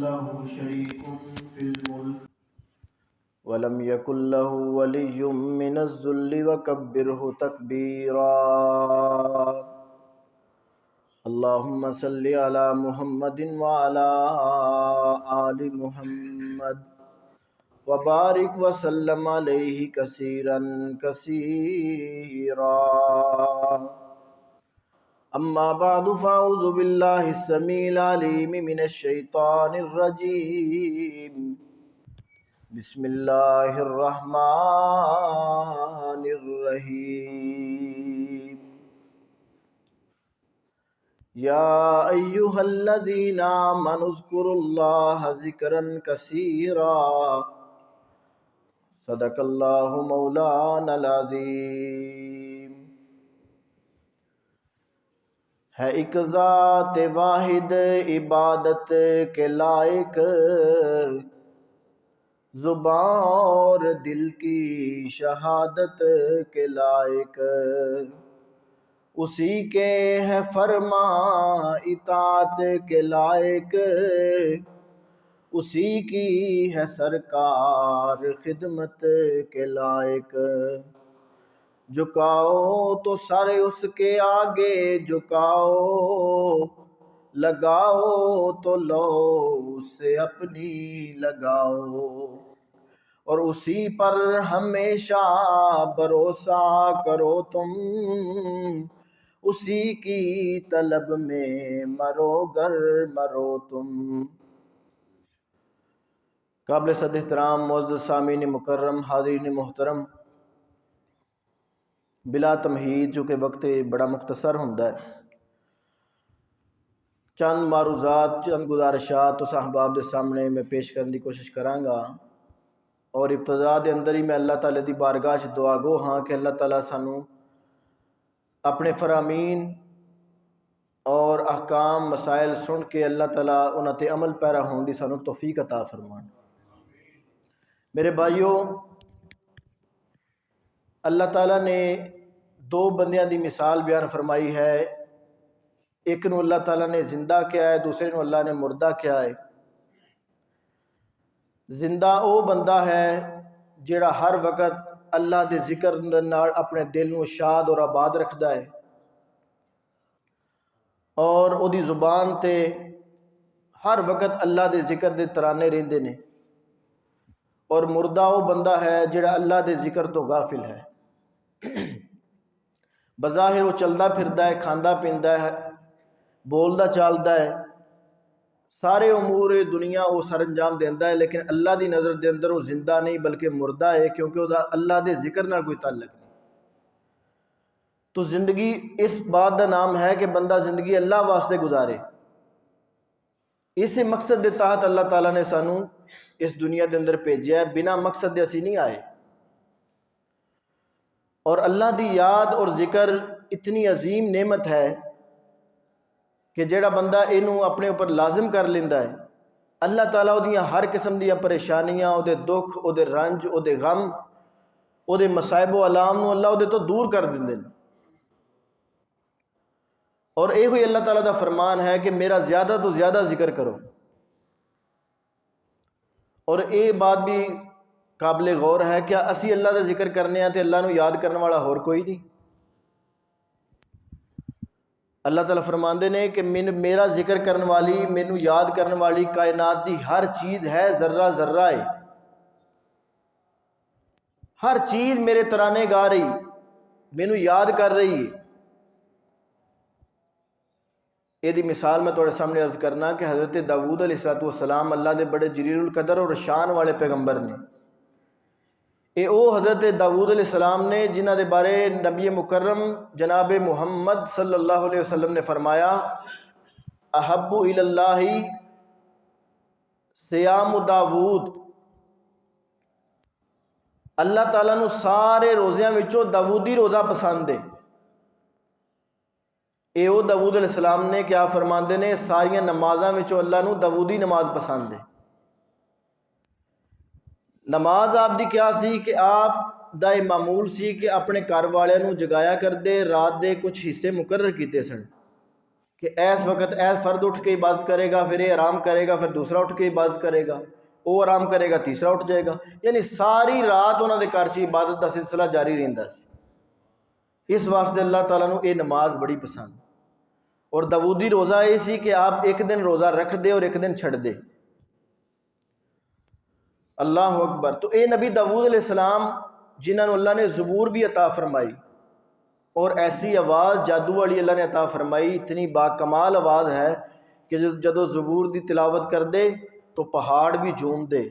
له شريك في الملك ولم يكن له ولي من الذل وكبره تكبيرا اللهم صل على محمد وعلى آل محمد وبارك وسلم عليه كثيرا كثيرا أما بعد فأعوذ بالله السميع العليم من الشيطان الرجيم بسم الله الرحمن الرحيم يا أيها الذين آمنوا اذكروا الله ذكرا كثيرا صدق الله مولانا العظيم ہے ایک ذات واحد عبادت کے لائق زبان اور دل کی شہادت کے لائق اسی کے ہے فرما اطاعت کے لائق اسی کی ہے سرکار خدمت کے لائق جھکاؤ تو سر اس کے آگے جھکاؤ لگاؤ تو لو اس سے اپنی لگاؤ اور اسی پر ہمیشہ بھروسہ کرو تم اسی کی طلب میں مرو گر مرو تم قابل صد احترام معزز سامعین مکرم حاضرین محترم بلا تمہید چونکہ وقت بڑا مختصر ہوندا ہے چند معروضات چند گزارشات تو احباب دے سامنے میں پیش کرنے کی کوشش کرانگا اور ابتدا دے اندر ہی میں اللہ تعالیٰ دی بارگاہ چ دعا گو ہاں کہ اللہ تعالیٰ سانو اپنے فرامین اور احکام مسائل سن کے اللہ تعالیٰ انہاں تے عمل پیرا ہون دی سانو توفیق عطا فرمان۔ میرے بھائیوں، اللہ تعالیٰ نے دو بندیاں دی مثال بیان فرمائی ہے، ایک نو اللہ تعالیٰ نے زندہ کیا ہے، دوسرے نو اللہ نے مردہ کیا ہے۔ زندہ او بندہ ہے جیڑا ہر وقت اللہ دے ذکر نال اپنے دل نو شاد اور آباد رکھدا ہے اور او دی زبان تے ہر وقت اللہ دے ذکر دے ترانے رہندے نے، اور مردہ او بندہ ہے جیڑا اللہ دے ذکر تو غافل ہے۔ بظاہر وہ چلدا پھردا ہے، کھاندا پیندا ہے، بولدا چالدا ہے، سارے امور دنیا وہ سر انجام دیندا ہے، لیکن اللہ دی نظر دے اندر وہ زندہ نہیں بلکہ مردہ ہے، کیونکہ وہ اللہ دے ذکر نال کوئی تعلق نہیں۔ تو زندگی اس بات دا نام ہے کہ بندہ زندگی اللہ واسطے گزارے، اس مقصد دے تحت اللہ تعالیٰ نے سانو اس دنیا دے اندر بھیجیا ہے، بنا مقصد دے اسی نہیں آئے۔ اور اللہ دی یاد اور ذکر اتنی عظیم نعمت ہے کہ جیڑا بندہ اینو اپنے اوپر لازم کر لیندا ہے، اللہ تعالیٰ او دیاں ہر قسم دیاں پریشانیاں، او دے دکھ، او دے رنج، او دے غم، او دے مصائب و آلام نو اللہ او دے تو دور کر دیندے نے۔ اور اے ہوئی اللہ تعالیٰ دا فرمان ہے کہ میرا زیادہ تو زیادہ ذکر کرو، اور اے بات بھی قابل غور ہے، کیا اسی اللہ دا ذکر کرنے ہیں تے اللہ نو یاد کرنے والا اور کوئی نہیں؟ اللہ تعالیٰ فرماندے نے کہ میرا ذکر کرنے والی، مینو یاد کرنے والی کائنات دی ہر چیز ہے، ذرہ ذرہ ہے، ہر چیز میرے ترانے گا رہی، مینو یاد کر رہی ہے۔ یہ دی مثال میں تھوڑے سامنے عرض کرنا کہ حضرت داؤد علیہ السلام اللہ دے بڑے جلیل القدر اور شان والے پیغمبر نے۔ اے او حضرت داؤد علیہ السلام نے جنہ دے بارے نبی مکرم جناب محمد صلی اللہ علیہ وسلم نے فرمایا احب الی اللہ صیام داؤد، اللہ تعالیٰ نو سارے روزیاں وچوں داؤدی روزہ پسند ہے۔ اے او داؤد علیہ السلام نے کیا فرماندے نے، ساریاں نمازاں وچوں اللہ نو داؤدی نماز پسند ہے۔ نماز آپ دی کیا سی کہ آپ دا یہ معمول سی کہ اپنے گھر والے نو جگایا کر دے، رات دے کچھ حصے مقرر کیتے سن کہ ایس وقت ایس فرد اٹھ کے عبادت کرے گا، پھر یہ آرام کرے گا، پھر دوسرا اٹھ کے عبادت کرے گا، وہ آرام کرے گا، تیسرا اٹھ جائے گا، یعنی ساری رات انہوں نے گھر 'چ عبادت کا سلسلہ جاری رہتا سی۔ اس واسطے اللہ تعالیٰ نے یہ نماز بڑی پسند، اور داؤدی روزہ یہ سی کہ آپ ایک دن روزہ رکھ دے اور ایک دن چھڑ دے۔ اللہ اکبر۔ تو اے نبی داؤد علیہ السلام جنہوں نے اللہ نے زبور بھی عطا فرمائی، اور ایسی آواز جادو والی اللہ نے عطا فرمائی، اتنی با کمال آواز ہے کہ جدو زبور دی تلاوت کر دے تو پہاڑ بھی جھوم دے،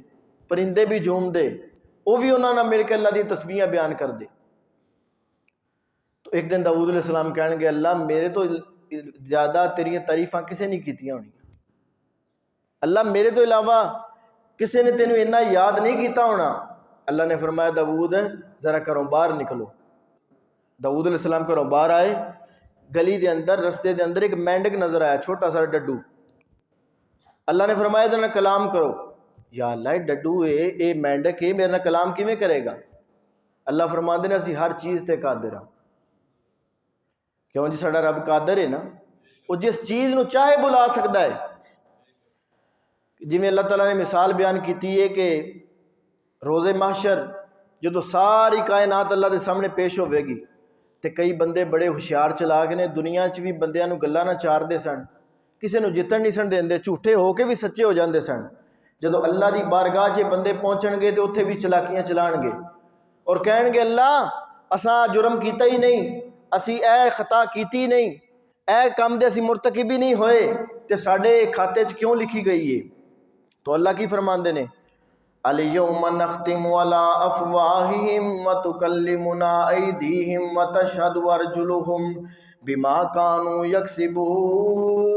پرندے بھی جھوم دے، وہ بھی انہوں نے مل کے اللہ دی تسبیحاں بیان کر دے۔ تو ایک دن داؤد علیہ السلام کہنے گے اللہ میرے تو زیادہ تیریاں تعریفاں کسے نہیں کیتیاں ہونی، اللہ میرے تو علاوہ کسے نے تینوں اتنا یاد نہیں کیتا ہونا۔ اللہ نے فرمایا داؤد ذرا گھروں باہر نکلو۔ داؤد علیہ السلام گھروں باہر آئے، گلی دے اندر رستے دے اندر ایک مینڈک نظر آیا، چھوٹا سا ڈڈو۔ اللہ نے فرمایا ادھر کلام کرو۔ یا اللہ ڈڈو اے مینڈک ہے، میرے نال کلام کیویں کرے گا؟ اللہ فرماندے نے اسی ہر چیز تے قادر ہاں۔ کیوں جی ساڈا رب قادر ہے نا، وہ جس چیز نو چاہے بلا سکتا ہے۔ جویں اللہ تعالیٰ نے مثال بیان کیتی ہے کہ روز محشر جدو ساری کائنات اللہ دے سامنے پیش ہوے گی تے کئی بندے بڑے ہوشیار چلاک نے، دنیا چ بھی بندیاں نو گلاں نہ چار دے سن، کسے نو جتن نہیں سن دیندے، جھوٹے ہو کے بھی سچے ہو جاندے سن۔ جدو اللہ دی بارگاہ 'چ بندے پہنچن گے تے اوتھے بھی چلاکیاں چلان گے اور کہن گے اللہ اساں جرم کیتا ہی نہیں، اسی اے خطا کیتی نہیں، اے کام دے اسی مرتکب ہی نہیں ہوئے تے ساڈے کھاتے 'چ کیوں لکھی گئی ہے؟ تو اللہ کی فرماندے نے الیوم نختم علی افواہہم وتکلمنا ایدیہم وتشہد ارجلہم بما کانوا یکسبون۔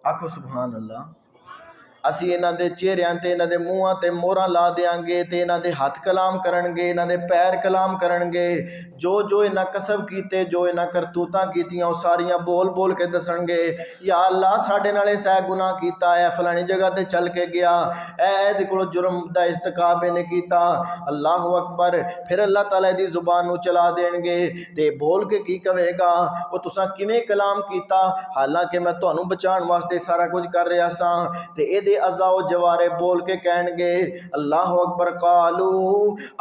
آکھو سبحان اللہ۔ اسی انہاں دے چہریاں تے انہاں دے منہاں تے موہراں لا دیاں گے تے انہاں دے ہاتھ کلام کرن گے، انہاں دے پیر کلام کرن گے، جو جو انہاں کسب کیتے، جو انہاں کرتوتاں کیتیاں وہ ساریاں بول بول کے دسن گے یا اللہ ساڈے نال ایسا گناہ کیتا ہے، فلانی جگہ تے چل کے گیا، دے کولوں جرم دا ارتکاب نے کیتا۔ اللہ اکبر۔ پھر اللہ تعالیٰ دی زبان نو چلا دین گے تے بول کے کی کہے گا وہ تساں کیویں کلام کیتا، حالانکہ میں تانوں بچان واسطے سارا کچھ کر رہا ساں۔ تے اے دے اعضاء و جوارے بول کے کہن گے اللہ اکبر قالو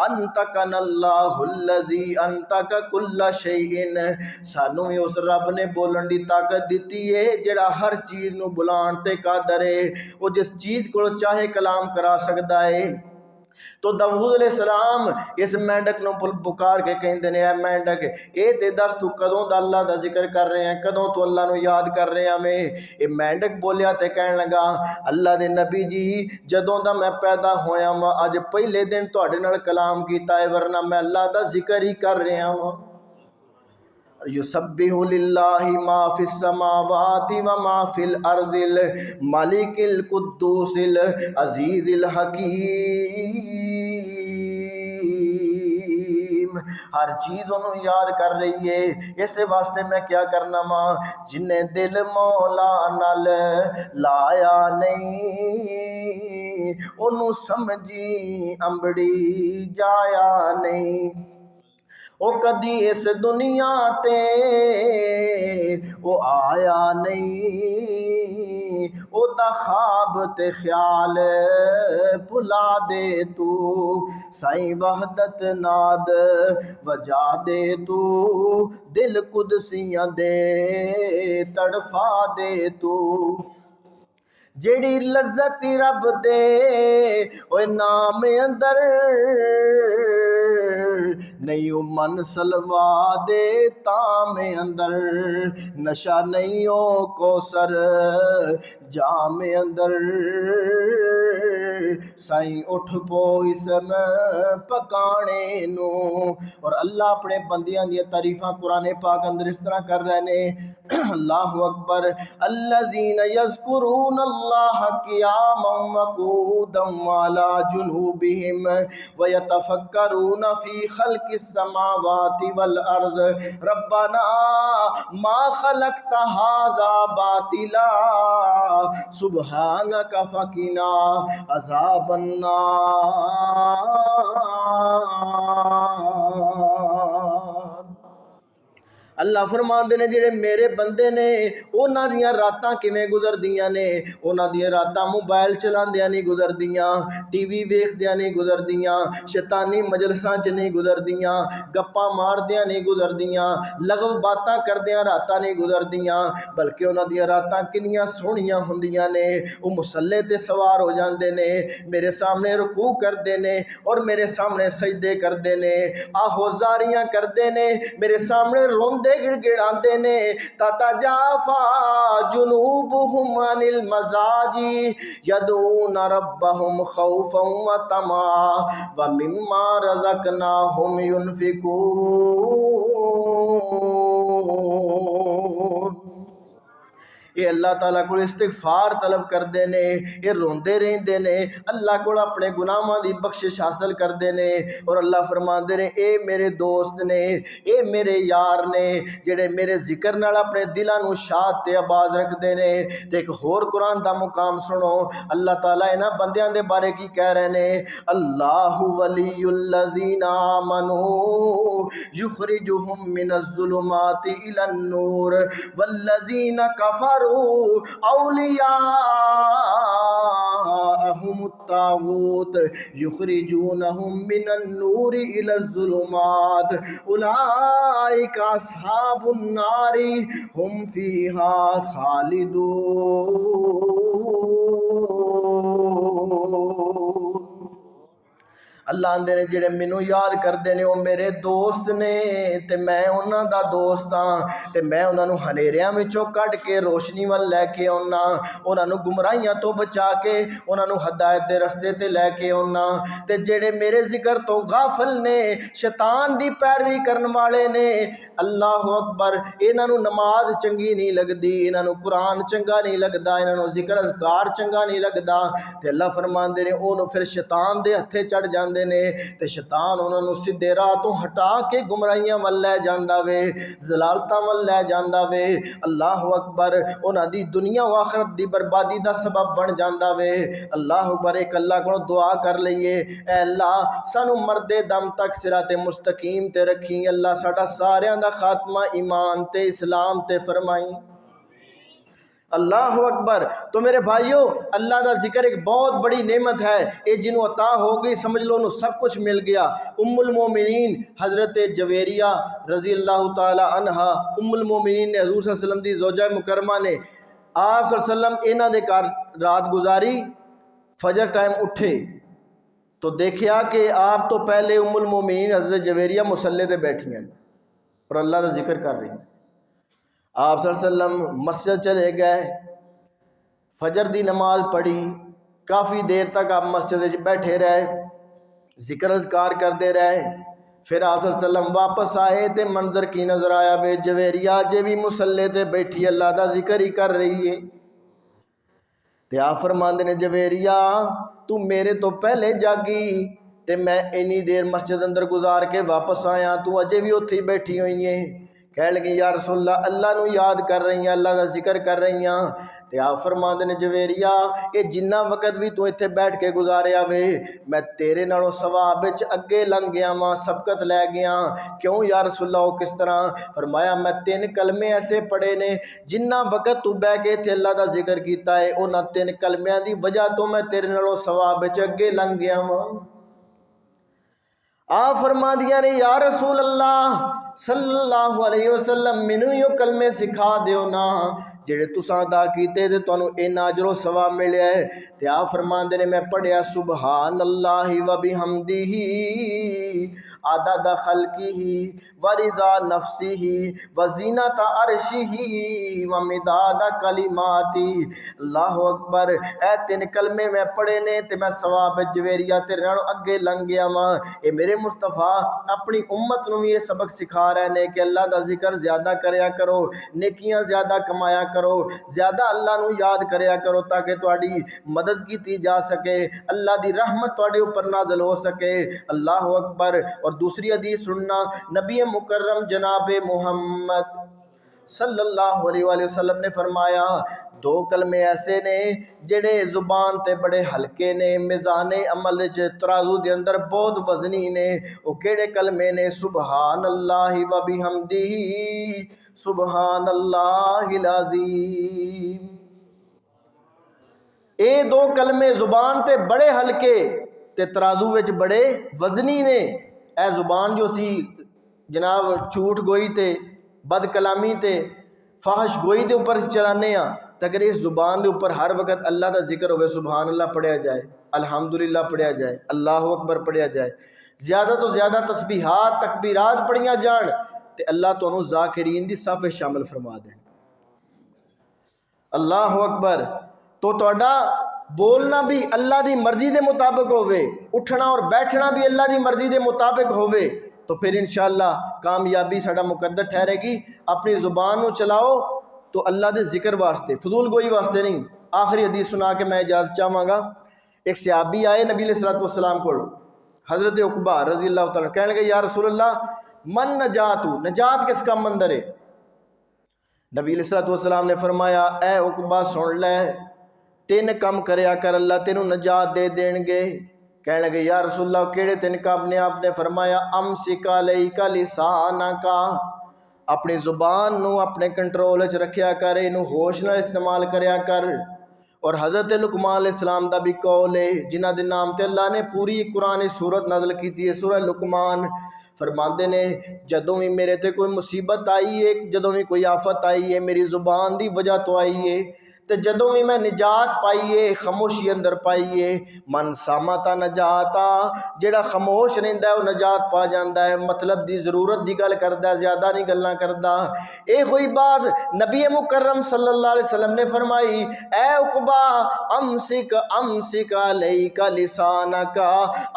انطقن اللہ الذی انطق کل شیء، سانو ہی اس رب نے بولن دی طاقت دیتی ہے جڑا ہر چیز نو بلان تے قادر ہے، وہ جس چیز کو چاہے کلام کرا سکتا ہے۔ تو داؤد علیہ السلام اس مینڈک نو پکار کے کہندے نے اے مینڈک اے تے دس تو کدوں دا اللہ دا ذکر کر رہے ہیں، کدوں تو اللہ نو یاد کر رہے ہیں میں؟ اے مینڈک بولیا تے کہن لگا اللہ دے نبی جی جدوں دا میں پیدا ہویا ہاں اج پہلے دن تہاڈے نال کلام کیتا ہے، ورنہ میں اللہ دا ذکر ہی کر رہا ہاں۔ یسبح للہ ما فی السماوات و ما فی الارض الملک القدوس العزیز الحکیم۔ ہر چیز انہوں یاد کر رہی ہے، اس واسطے میں کیا کرنا ماں جن دل مولا نال لایا نہیں انہوں سمجھی امبڑی جایا نہیں۔ او کدی اس دنیا تے او آیا نہیں، او دا خواب تے خیال بھلا دے تو، سائیں وحدت ناد وجا دے تو، دل قدسیاں دے تڑفا دے تو۔ جیڑی لذت رب دے اوے نام اندر نہیں من سلوا دے تام اندر، نشہ نہیں او کوثر جام اندر، سائیں اٹھ پو اسم پکانے نو۔ اور اللہ اپنے بندیاں دی تعریفاں قرآن پاک اندر اس طرح کر رہے نے اللہ اکبر الذین یذکرون اللہ قیاما وقعودا وعلی جنوبہم ویتفکرون فی خلق السماوات والارض ربنا ما خلقت ھذا باطلا سبحانک فقنا عذاب النار۔ اللہ فرماندے نے جڑے میرے بندے نے انہاں دیاں راتاں کیویں گزردیاں نے، انہاں دیاں راتاں موبائل چلاندیاں نہیں گزردیاں، ٹی وی ویکھدیاں نہیں گزردیاں، شیطانی مجلساں چ نہیں گزردیاں، گپاں ماردیاں نہیں گزردیاں، لغو باتاں کردیاں راتاں نہیں گزردیاں، بلکہ انہاں دیاں راتاں کنیاں سونیاں ہوندیاں نے۔ وہ مصلے تے سوار ہو جاندے نے، میرے سامنے رکوع کردے نے اور میرے سامنے سجدے کردے نے، آہوزاریاں کردے نے، میرے سامنے روندے گڑ گڑاندے نے۔ تتجافا جنوبہم عن المضاجع یدعون ربہم خوفا وطمعا ومما رزقناہم ينفقون۔ یہ اللہ تعالیٰ کو استغفار طلب کردے نے، یہ روندے رہندے نے، اللہ کو اپنے گناہاں دی بخشش حاصل کردے نے، اور اللہ فرماندے نے اے میرے دوست نے، اے میرے یار نے، جڑے میرے ذکر نال اپنے دلاں نو شاد تے آباد رکھدے نے۔ تے ایک ہور قرآن دا مقام سنو، اللہ تعالیٰ انہاں بندیاں دے بارے کی کہہ رہے نے، اللہ ولی الذین آمنوا یخرجہم من الظلمات الی النور والذین کفروا اولیاءهم الطاغوت یخرجونہم من النور الی الظلمات اولئک اصحاب النار ہم فیہا خالدون۔ اللہ آندے نے جڑے مینوں یاد کردے نے وہ میرے دوست نے، تے میں انہاں دا دوست ہاں، تے میں انہاں نو ہنیریاں وچوں کڈ کے روشنی ول لے کے آنا، انہاں نو گمراہیاں تو بچا کے انہاں نو ہدایت دے رستے تے لے کے آنا۔ تے جڑے میرے ذکر تو غافل نے، شیطان دی پیروی کرن والے نے، اللہ اکبر، انہاں نو نماز چنگی نہیں لگدی، انہاں نو قرآن چنگا نہیں لگدا، انہاں نو ذکر اذکار چنگا نہیں لگدا، تے اللہ فرماندے نے اونوں پھر شیطان دے ہتھے چڑھ جاندے نے، تے شیطان انہاں نو سیدھے راہ تو ہٹا کے گمراہیاں ول لے جاندا وے، ضلالتاں ول لے جاندا وے۔ اللہ اکبر، انہاں دی دنیا و آخرت دی بربادی دا سبب بن جاندا وے۔ اللہ اکبر، ایک اللہ کو دعا کر لئیے، اے اللہ سانو مردے دم تک صراط مستقیم تے رکھی، اللہ ساڈا ساریاں دا خاتمہ ایمان تے اسلام تے فرمائی۔ اللہ اکبر۔ تو میرے بھائیوں، اللہ دا ذکر ایک بہت بڑی نعمت ہے، یہ جنہوں عطا ہو گئی سمجھ لو انہوں سب کچھ مل گیا۔ ام المومنین حضرت جویریہ رضی اللہ تعالی عنہ، ام المومنین نے حضور صلی اللہ علیہ وسلم دی زوجہ مکرمہ نے آپ صلی اللہ علیہ وسلم انہاں دے گھر رات گزاری، فجر ٹائم اٹھے تو دیکھیا کہ آپ تو پہلے ام المومنین حضرت جویریہ مصلے تے بیٹھی ہیں اور اللہ دا ذکر کر رہی ہیں۔ آپ صلی اللہ علیہ وسلم مسجد چلے گئے، فجر دی نماز پڑھی، کافی دیر تک آپ مسجد وچ بیٹھے رہے، ذکر اذکار کرتے رہے۔ پھر آپ صلی اللہ علیہ وسلم واپس آئے تے منظر کی نظر آیا وے جویریہ جے بھی مصلے تے بیٹھی اللہ دا ذکر ہی کر رہی ہے۔ تے آپ فرماندے نے جویریہ تو میرے تو پہلے جاگی تے میں اینی دیر مسجد اندر گزار کے واپس آیا، تو اجے بھی اتھی بیٹھی ہوئی ہیں۔ کہہ لگی یا رسول اللہ نو یاد کر رہی ہیں، اللہ کا ذکر کر رہی ہیں۔ تے آپ فرماندے نے جویریہ یہ جنہ وقت بھی تو اتھے بیٹھ کے گزاریا وے میں تیرے نالوں ثواب وچ اگے لنگ گیا ماں، سبقت لے گیا۔ کیوں یا رسول اللہ وہ کس طرح؟ فرمایا میں 3 کلمے ایسے پڑھے نے جنہ وقت تو بیٹھ کے اتھے اللہ دا ذکر کیتا ہے انہاں 3 کلمیاں دی وجہ تو میں تیرے نالوں ثواب وچ اگے لنگ گیا ماں۔ آپ فرما دیا نے یا رسول اللہ صلی اللہ علیہ وسلم مینوں یو کلمے سکھا دیو نا جڑے تساں ادا کیتے تے تانوں اینا اجر و ثواب ملیا ہے۔ تے آپ فرماندے نے میں پڑھیا سبحان اللہ و بحمدہ عدد خلقہ و رضا نفسہ و زینت عرشہ و مداد کلماتہ۔ اللہ اکبر، اے 3 کلمے میں پڑھے نے تے میں ثواب جویریہ تیرے نال اگے لنگ گیا ماں۔ اے میرے مصطفیٰ اپنی امت نو بھی یہ سبق سکھا رہے نے کہ اللہ دا ذکر زیادہ کریا کرو، نیکیاں زیادہ کمایا کرو، زیادہ اللہ نو یاد کریا کرو تاکہ تہاڈی مدد کیتی جا سکے، اللہ دی رحمت تہاڈے اوپر نازل ہو سکے۔ اللہ اکبر۔ اور دوسری حدیث سننا، نبی مکرم جناب محمد صلی اللہ علیہ وآلہ وسلم نے فرمایا دو کلمے ایسے نے جڑے زبان تے بڑے ہلکے نے میزان عمل وچ ترازو دے اندر بہت وزنی نے. او کیڑے کلمے نے؟ سبحان اللہ و بحمدہ سبحان اللہ العظیم. اے دو کلمے زبان تے بڑے ہلکے تے ترازو وچ بڑے وزنی نے. اے زبان جو سی جناب جھوٹ گوئی تے بد کلامی تے فحش گوئی دے اوپر چلانے ہاں تے اگر اس زبان دے اوپر ہر وقت اللہ دا ذکر ہوئے، سبحان اللہ پڑھیا جائے، الحمدللہ پڑھیا جائے، اللہ اکبر پڑھیا جائے، زیادہ تو زیادہ تسبیحات تکبیرات پڑھیاں جان تے اللہ تانوں ذاکرین دی صف وچ شامل فرما دے. اللہ اکبر. تو تہاڈا بولنا بھی اللہ دی مرضی دے مطابق ہوئے، اٹھنا اور بیٹھنا بھی اللہ دی مرضی دے مطابق ہوئے تو پھر انشاءاللہ کامیابی ساڈا مقدر ٹھہرے گی. اپنی زبان نو چلاؤ تو اللہ دے ذکر واسطے، فضول گوئی واسطے نہیں. آخری حدیث سنا کے میں اجازت چاہواں گا. ایک صحابی آئے نبی علیہ الصلوۃ والسلام کو، حضرت عقبہ رضی اللہ تعالیٰ، کہنے لگے یا رسول اللہ من نجات، نجات کس کا مندر ہے؟ نبی علیہ الصلوۃ والسلام نے فرمایا اے عقبہ سن لے، 3 کم کریا کر اللہ تینوں نجات دے دین گے. کہنے لگے یا رسول اللہ کیڑے 3 کام نے؟ آپ نے فرمایا امسک علیک لسانک، اپنی زبان نو اپنے کنٹرول وچ رکھیا کر، اینو ہوش نال استعمال کریا کر. اور حضرت لقمان علیہ السلام دا بھی قول ہے جنہ دے نام تے اللہ نے پوری قرآن سورت نازل کیتی ہے، سورہ لقمان. فرماندے نے جدوں بھی میرے تے کوئی مصیبت آئی ہے، جدوں بھی کوئی آفت آئی ہے میری زبان دی وجہ تو آئی ہے، تے جدوں بھی میں نجات پائیے خاموشی اندر پائیے. من سامتا نجاتا، جیڑا خاموش رہندا ہے وہ نجات پا جاندا ہے، مطلب دی ضرورت دی گل کردا ہے، زیادہ نہیں گلاں کردا. اے ہوئی بات نبی مکرم صلی اللہ علیہ وسلم نے فرمائی اے عقبہ امسک امسک علیک لسانک،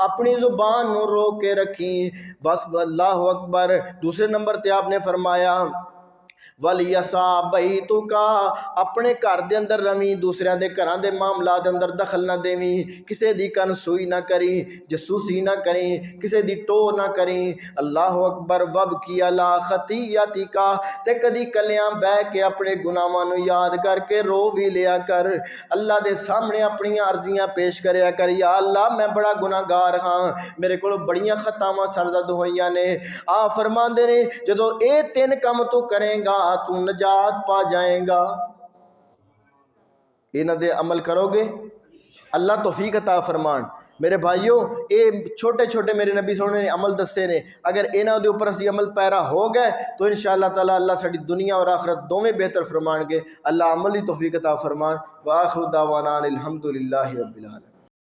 اپنی زبان نو روک کے رکھی. بس اللہ اکبر. دوسرے نمبر تے آپ نے فرمایا وَلْيَسَا بَيْتُكَ، اپنے گھر دے اندر رویں، دوسریاں دے گھراں دے معاملات اندر دخل نہ دیویں، کسے دی کن سوئی نہ کریں، جسوسی نہ کریں، کسے دی ٹو نہ کریں. اللہ اکبر. وَبْكِيَ عَلَىٰ خَطِيَّتِكَ، تے کدی کلیاں بہ کے اپنے گناہاں نو یاد کر کے رو بھی لیا کر، اللہ دے سامنے اپنی عرضیاں پیش کریا کر. یا اللہ میں بڑا گناہگار ہاں، میرے کول بڑیاں خطاواں سرزد ہوئیاں نے. آپ فرماندے نے جدو اے 3 کم تو کریں گا تو نجات پا جائیں گا. انہاں دے عمل کرو گے اللہ توفیق عطا فرمان. میرے بھائیوں اے چھوٹے چھوٹے میرے نبی سونے نے عمل دسے نے، اگر انہاں دے اوپر اسی عمل پیرا ہو گئے تو انشاءاللہ تعالی اللہ ساڈی دنیا اور آخرت دوویں بہتر فرمان گے. اللہ عمل دی توفیق عطا فرمان. وآخر دعوانا الحمدللہ رب العالمین.